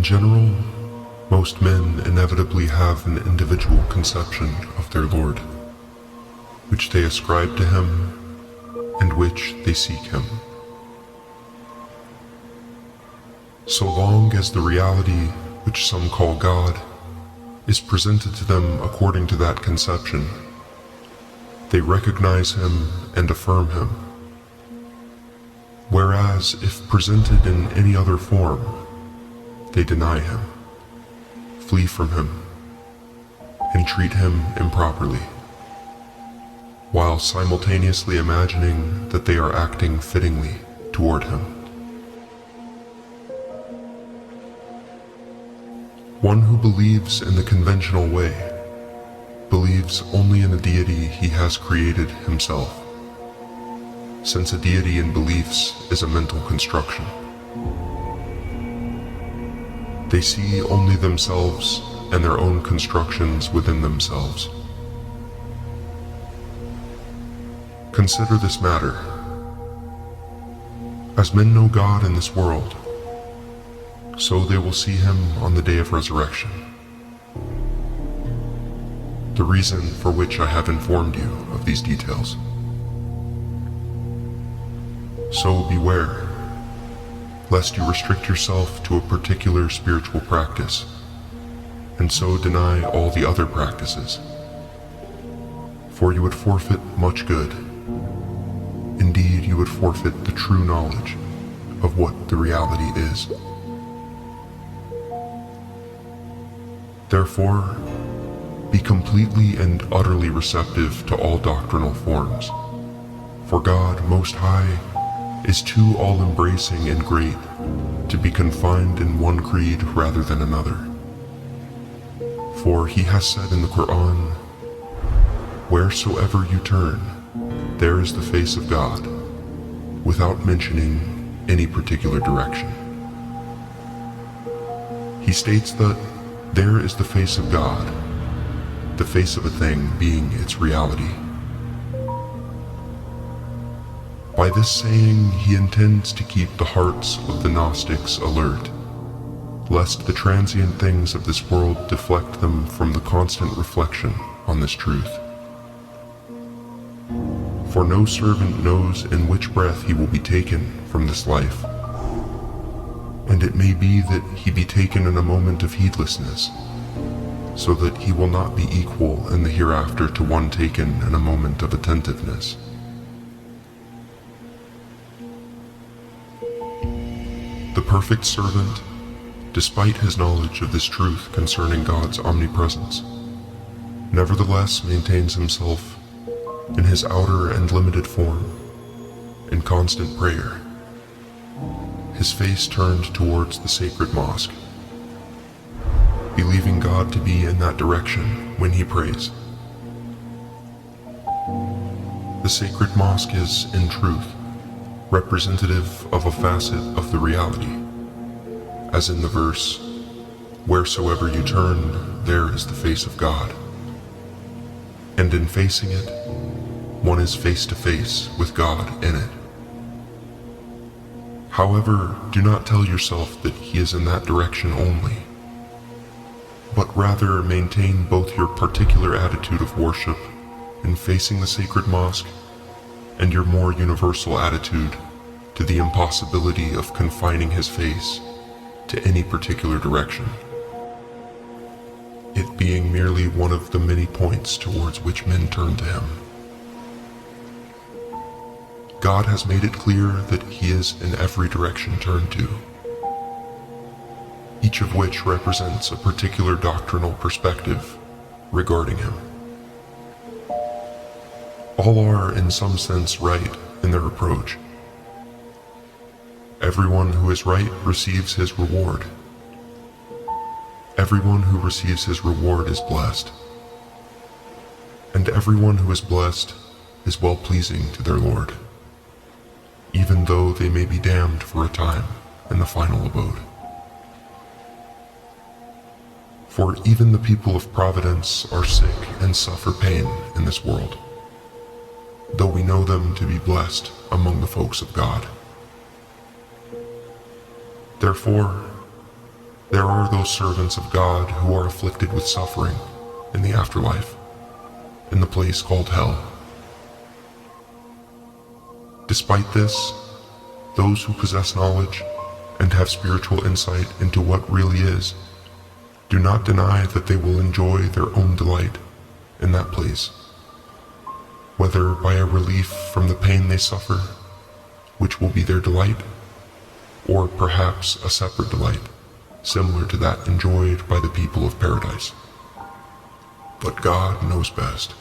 In general, most men inevitably have an individual conception of their Lord, which they ascribe to him and which they seek him. So long as the reality which some call God is presented to them according to that conception, they recognize him and affirm him. Whereas if presented in any other form, they deny him, flee from him, and treat him improperly, while simultaneously imagining that they are acting fittingly toward him. One who believes in the conventional way believes only in a deity he has created himself, since a deity in beliefs is a mental construction. They see only themselves and their own constructions within themselves. Consider this matter. As men know God in this world, so they will see him on the day of resurrection. The reason for which I have informed you of these details. So beware, lest you restrict yourself to a particular spiritual practice, and so deny all the other practices, for you would forfeit much good. Indeed, you would forfeit the true knowledge of what the reality is. Therefore, be completely and utterly receptive to all doctrinal forms, for God Most High is too all-embracing and great to be confined in one creed rather than another. For he has said in the Quran, "Wheresoever you turn, there is the face of God," without mentioning any particular direction. He states that there is the face of God, the face of a thing being its reality. By this saying, he intends to keep the hearts of the Gnostics alert, lest the transient things of this world deflect them from the constant reflection on this truth. For no servant knows in which breath he will be taken from this life, and it may be that he be taken in a moment of heedlessness, so that he will not be equal in the hereafter to one taken in a moment of attentiveness. The perfect servant, despite his knowledge of this truth concerning God's omnipresence, nevertheless maintains himself in his outer and limited form, in constant prayer, his face turned towards the sacred mosque, believing God to be in that direction when he prays. The sacred mosque is, in truth, representative of a facet of the reality, as in the verse, "Wheresoever you turn, there is the face of God." And in facing it, one is face to face with God in it. However, do not tell yourself that he is in that direction only, but rather maintain both your particular attitude of worship in facing the sacred mosque and your more universal attitude to the impossibility of confining his face to any particular direction, it being merely one of the many points towards which men turn to him. God has made it clear that he is in every direction turned to, each of which represents a particular doctrinal perspective regarding him. All are in some sense right in their approach. Everyone who is right receives his reward. Everyone who receives his reward is blessed. And everyone who is blessed is well-pleasing to their Lord, even though they may be damned for a time in the final abode. For even the people of Providence are sick and suffer pain in this world, though we know them to be blessed among the folks of God. Therefore, There are those servants of God who are afflicted with suffering in the afterlife, in the place called hell. Despite this, those who possess knowledge and have spiritual insight into what really is do not deny that they will enjoy their own delight in that place, whether by a relief from the pain they suffer, which will be their delight, or perhaps a separate delight, similar to that enjoyed by the people of paradise. But God knows best.